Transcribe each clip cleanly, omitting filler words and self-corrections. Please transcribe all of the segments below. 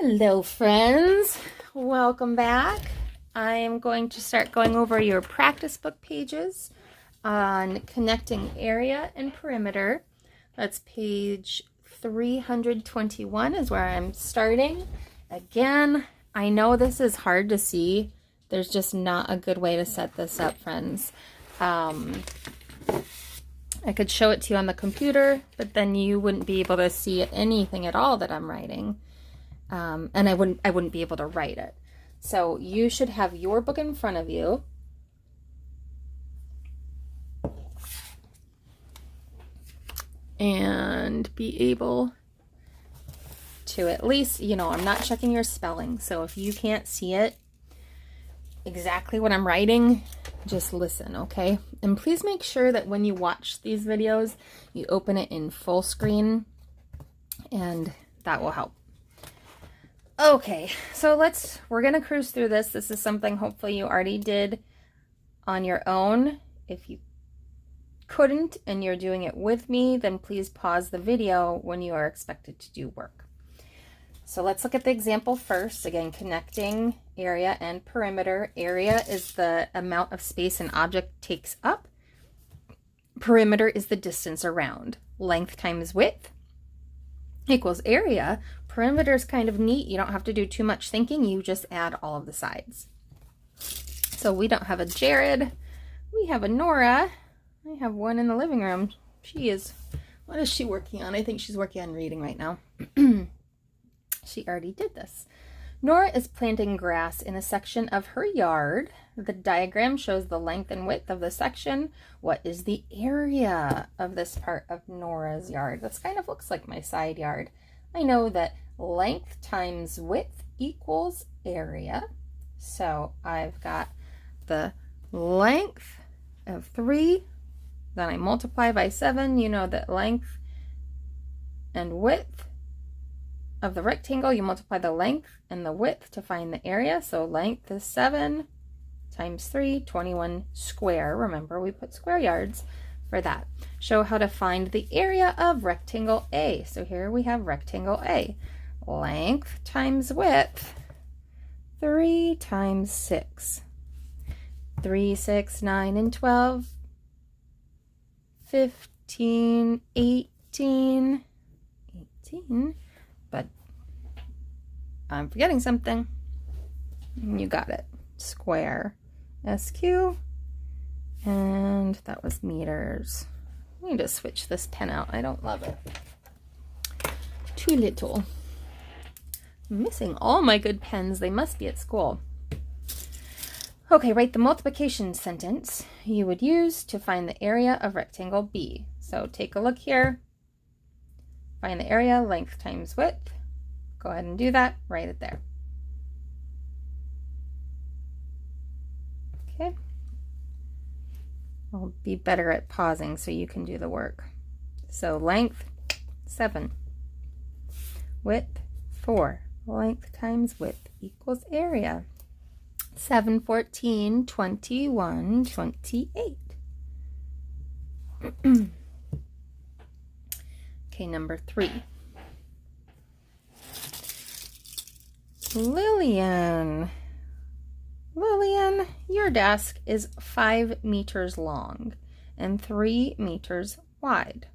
Hello friends, welcome back. I am going to start going over your practice book pages on connecting area and perimeter. That's page 321 is where I'm starting. Again, I know this is hard to see. There's just not a good way to set this up, friends. I could show it to you on the computer, but then you wouldn't be able to see anything at all that I'm writing. And I wouldn't be able to write it. So you should have your book in front of you. And be able to at least, I'm not checking your spelling. So if you can't see it exactly what I'm writing, just listen, okay? And please make sure that when you watch these videos, you open it in full screen, and that will help. Okay, so we're going to cruise through this. This is something hopefully you already did on your own. If you couldn't and you're doing it with me, then please pause the video when you are expected to do work. So let's look at the example first. Again, connecting area and perimeter. Area is the amount of space an object takes up. Perimeter is the distance around. Length times width equals area. Perimeter is kind of neat. You don't have to do too much thinking. You just add all of the sides. So we don't have a Jared. We have a Nora. I have one in the living room. What is she working on? I think she's working on reading right now. She already did this. Nora is planting grass in a section of her yard. The diagram shows the length and width of the section. What is the area of this part of Nora's yard? This kind of looks like my side yard. I know that length times width equals area. So I've got the length of 3, then I multiply by 7. You know that length and width of the rectangle, you multiply the length and the width to find the area. So length is 7 times 3, 21 square. Remember, we put square yards for that. Show how to find the area of rectangle A. So here we have rectangle A. Length times width, 3 times 6. 3, 6, 9, and 12, 15, 18, but I'm forgetting something. You got it. Square. SQ. And that was meters. Let me just switch this pen out. I don't love it. Too little. I'm missing all my good pens. They must be at school. Okay, write the multiplication sentence you would use to find the area of rectangle B. So take a look here. Find the area, length times width. Go ahead and do that. Write it there. Okay. I'll be better at pausing so you can do the work. So length, 7. Width, 4. Length times width equals area. 7, 14, 21, 28. Okay, number 3. Lillian, your desk is 5 meters long and 3 meters wide.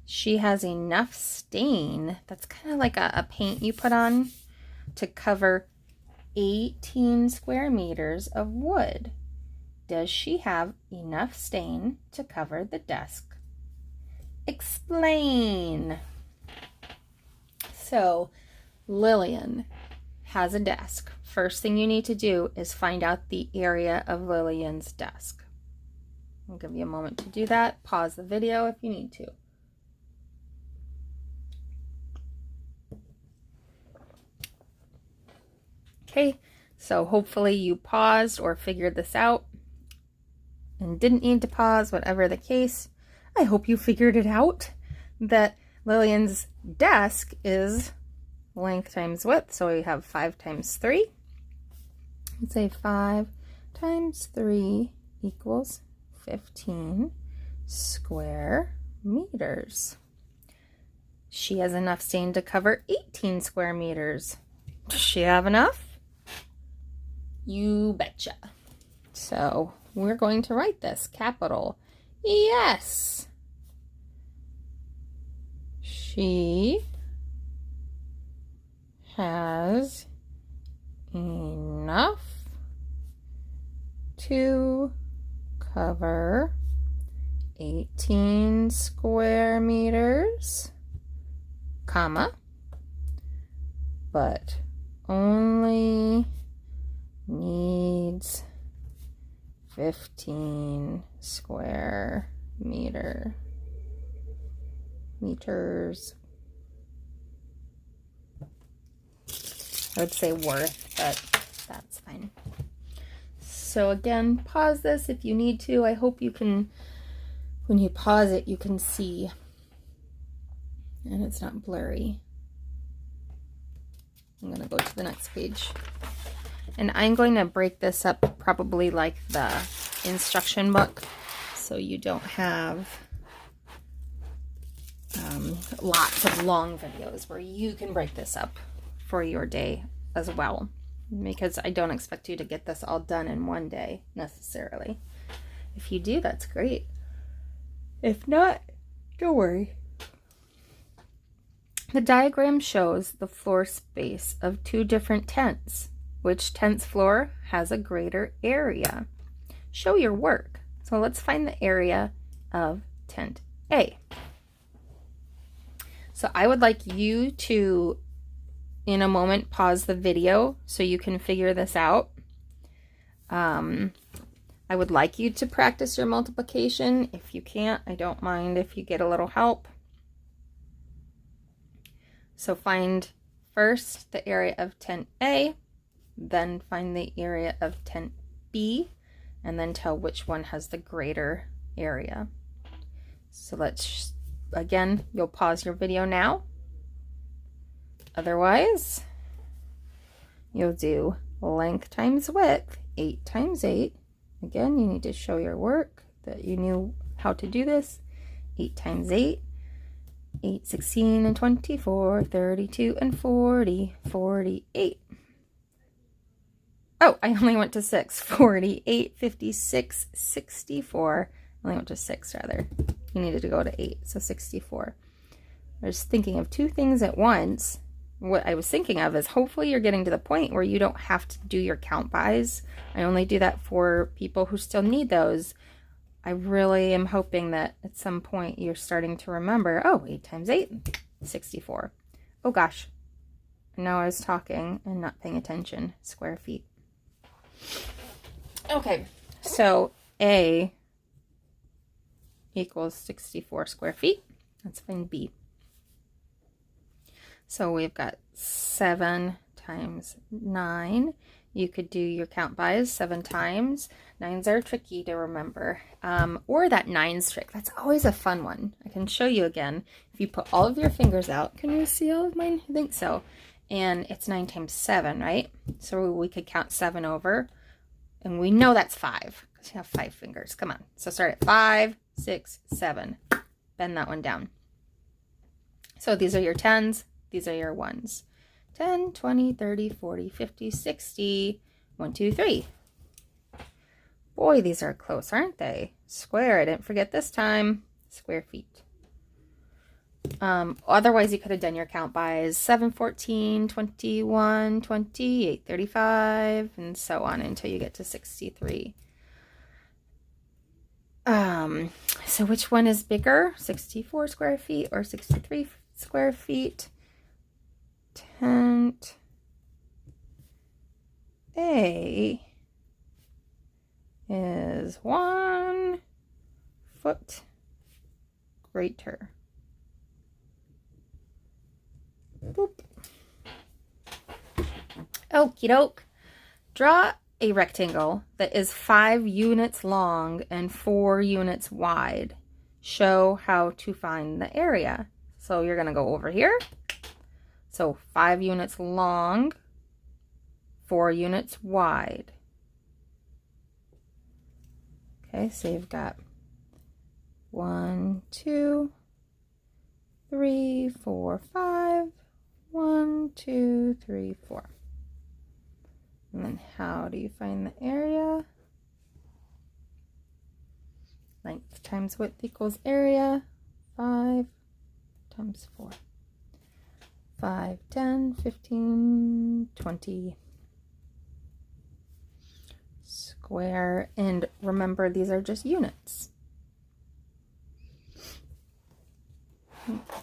She has enough stain, that's kind of like a paint you put on, to cover 18 square meters of wood. Does she have enough stain to cover the desk? Explain. So, Lillian has a desk. First thing you need to do is find out the area of Lillian's desk. I'll give you a moment to do that. Pause the video if you need to. Okay, so hopefully you paused or figured this out and didn't need to pause, whatever the case. I hope you figured it out, that Lillian's desk is length times width. So we have 5 times 3. Let's say 5 times 3 equals 15 square meters. She has enough stain to cover 18 square meters. Does she have enough? You betcha. So we're going to write this capital yes. She has enough to cover 18 square meters, comma, but only needs 15 square meters. I would say worth, but that's fine. So again, pause this if you need to. I hope you can, when you pause it, you can see and it's not blurry. I'm going to go to the next page. And I'm going to break this up probably like the instruction book, so you don't have lots of long videos where you can break this up for your day as well, because I don't expect you to get this all done in one day necessarily. If you do, that's great. If not, don't worry. The diagram shows the floor space of two different tents. Which tent's floor has a greater area? Show your work. So let's find the area of tent A. So I would like you to, in a moment, pause the video so you can figure this out. I would like you to practice your multiplication. If you can't, I don't mind if you get a little help. So find first the area of tent A, then find the area of tent B, and then tell which one has the greater area. So let's, again, you'll pause your video now. Otherwise, you'll do length times width, 8 times 8. Again, you need to show your work that you knew how to do this. 8 times 8, 8, 16, and 24, 32, and 40, 48. Oh, I only went to 6. 48, 56, 64. I only went to 6, rather. You needed to go to 8, so 64. I was thinking of two things at once. What I was thinking of is hopefully you're getting to the point where you don't have to do your count bys. I only do that for people who still need those. I really am hoping that at some point you're starting to remember, oh, 8 times 8, 64. Oh gosh, now I was talking and not paying attention. Square feet. Okay, so A equals 64 square feet. Let's find B. So we've got 7 times 9. You could do your count bys 7 times. 9s are tricky to remember. Or that 9s trick. That's always a fun one. I can show you again. If you put all of your fingers out, can you see all of mine? I think so. And it's 9 times 7, right? So we could count 7 over. And we know that's 5 because you have 5 fingers. Come on. So start at 5, 6, 7. Bend that one down. So these are your 10s. These are your 1s. 10, 20, 30, 40, 50, 60. 1, 2, 3. Boy, these are close, aren't they? Square. I didn't forget this time. Square feet. Otherwise, you could have done your count bys 7, 14, 21, 28, 35, and so on until you get to 63. So which one is bigger? 64 square feet or 63 square feet? Tent A is 1 foot greater. Boop. Okie doke. Draw a rectangle that is 5 units long and 4 units wide. Show how to find the area. So you're going to go over here. So 5 units long, 4 units wide. Okay, so you've got 1, 2, 3, 4, 5. 1, 2, 3, 4. And then how do you find the area? Length times width equals area. 5 times 4. 5, 10, 15, 20. Square. And remember, these are just units.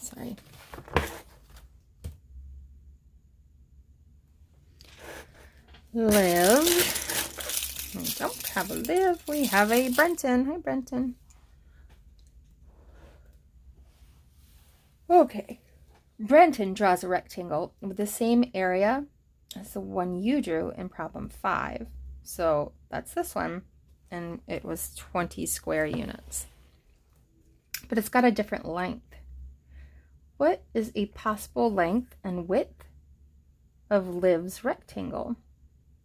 Sorry. Live. We don't have a Liv. We have a Brenton. Hi, Brenton. Okay. Brenton draws a rectangle with the same area as the one you drew in problem 5. So that's this one. And it was 20 square units. But it's got a different length. What is a possible length and width of Liv's rectangle?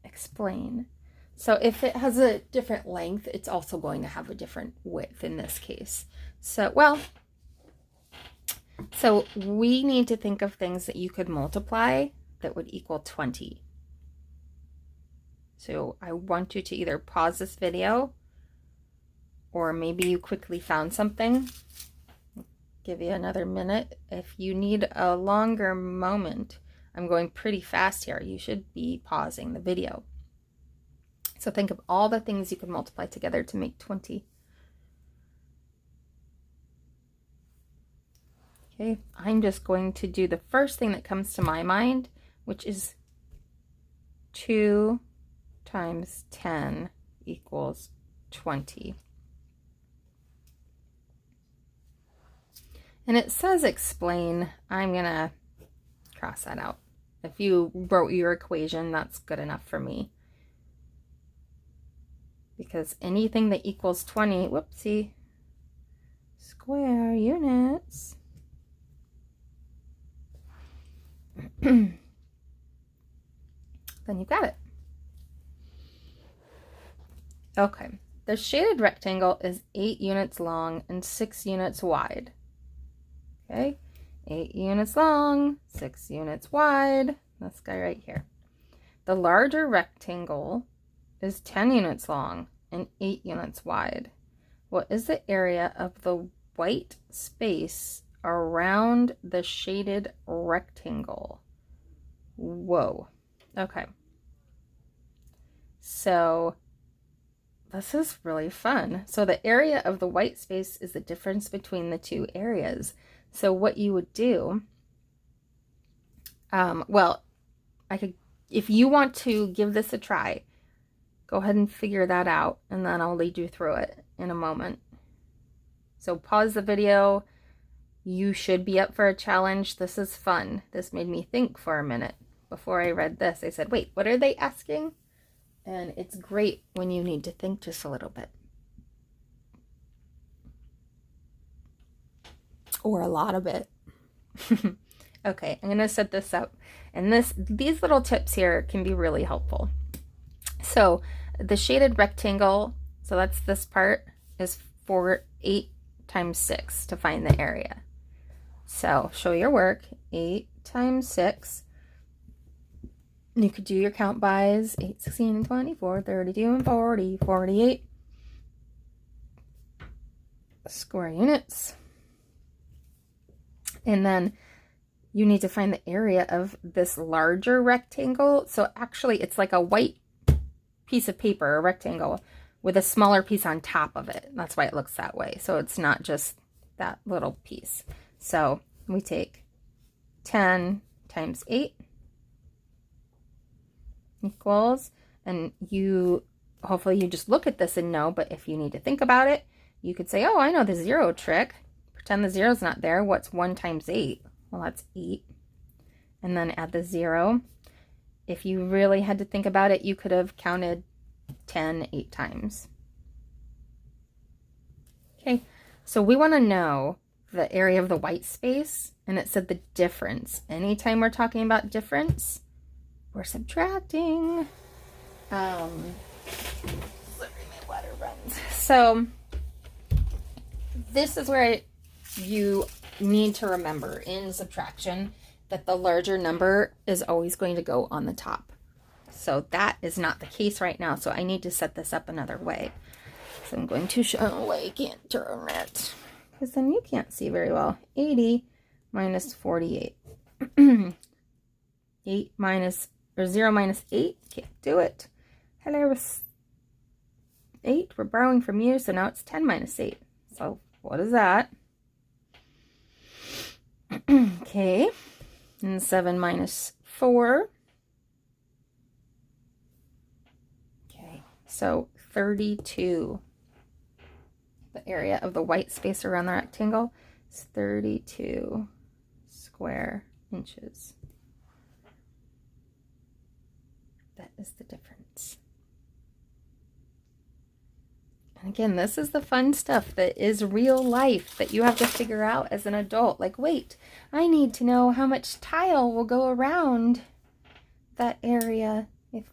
Explain. So if it has a different length, it's also going to have a different width in this case. So, well, so we need to think of things that you could multiply that would equal 20. So I want you to either pause this video, or maybe you quickly found something. I'll give you another minute. If you need a longer moment, I'm going pretty fast here. You should be pausing the video. So think of all the things you could multiply together to make 20. Okay, I'm just going to do the first thing that comes to my mind, which is 2 times 10 equals 20. And it says explain. I'm going to cross that out. If you wrote your equation, that's good enough for me. Because anything that equals 20, whoopsie, square units, then you've got it. Okay, the shaded rectangle is 8 units long and 6 units wide. Okay, 8 units long, 6 units wide. This guy right here. The larger rectangle is 10 units long and 8 units wide. What is the area of the white space around the shaded rectangle? Whoa. Okay. So this is really fun. So the area of the white space is the difference between the two areas. So what you would do, well, I could, if you want to give this a try, go ahead and figure that out, and then I'll lead you through it in a moment. So pause the video. You should be up for a challenge. This is fun. This made me think for a minute. Before I read this, I said, wait, what are they asking? And it's great when you need to think just a little bit. Or a lot of it. Okay, I'm going to set this up. And these little tips here can be really helpful. So the shaded rectangle, so that's this part, is 8 times 6 to find the area. So show your work. 8 times 6. You could do your count bys. 8, 16, and 24, 32, and 40, 48. Square units. And then you need to find the area of this larger rectangle. So actually it's like a white piece of paper, a rectangle, with a smaller piece on top of it. That's why it looks that way. So it's not just that little piece. So we take 10 times 8 equals, and you, hopefully you just look at this and know, but if you need to think about it, you could say, oh, I know the 0 trick. Pretend the 0's not there. What's 1 times 8? Well, that's 8. And then add the 0. If you really had to think about it, you could have counted 10 8 times. Okay, so we want to know the area of the white space, and it said the difference. Anytime we're talking about difference, we're subtracting. Sorry, my water runs. So this is where you need to remember in subtraction that the larger number is always going to go on the top. So that is not the case right now. So I need to set this up another way. So I'm going to show, oh, I can't turn it because then you can't see very well. 80 minus 48. 8 minus, or 0 minus 8, can't do it. Hello, 8, we're borrowing from you, so now it's 10 minus 8. So what is that? Okay, and 7 minus 4. Okay, so 32. The area of the white space around the rectangle is 32 square inches. That is the difference. And again, this is the fun stuff that is real life that you have to figure out as an adult. Like, wait, I need to know how much tile will go around that area. If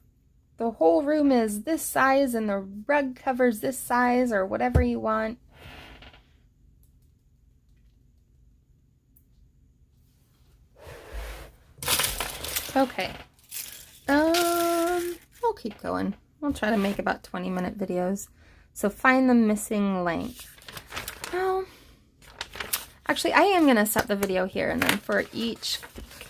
the whole room is this size and the rug covers this size or whatever you want. Okay. I'll keep going. I'll try to make about 20-minute videos. So find the missing length. Well, actually, I am going to stop the video here, and then for each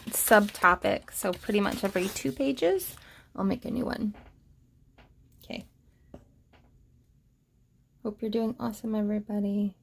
subtopic, so pretty much every 2 pages, I'll make a new one. Okay. Hope you're doing awesome, everybody.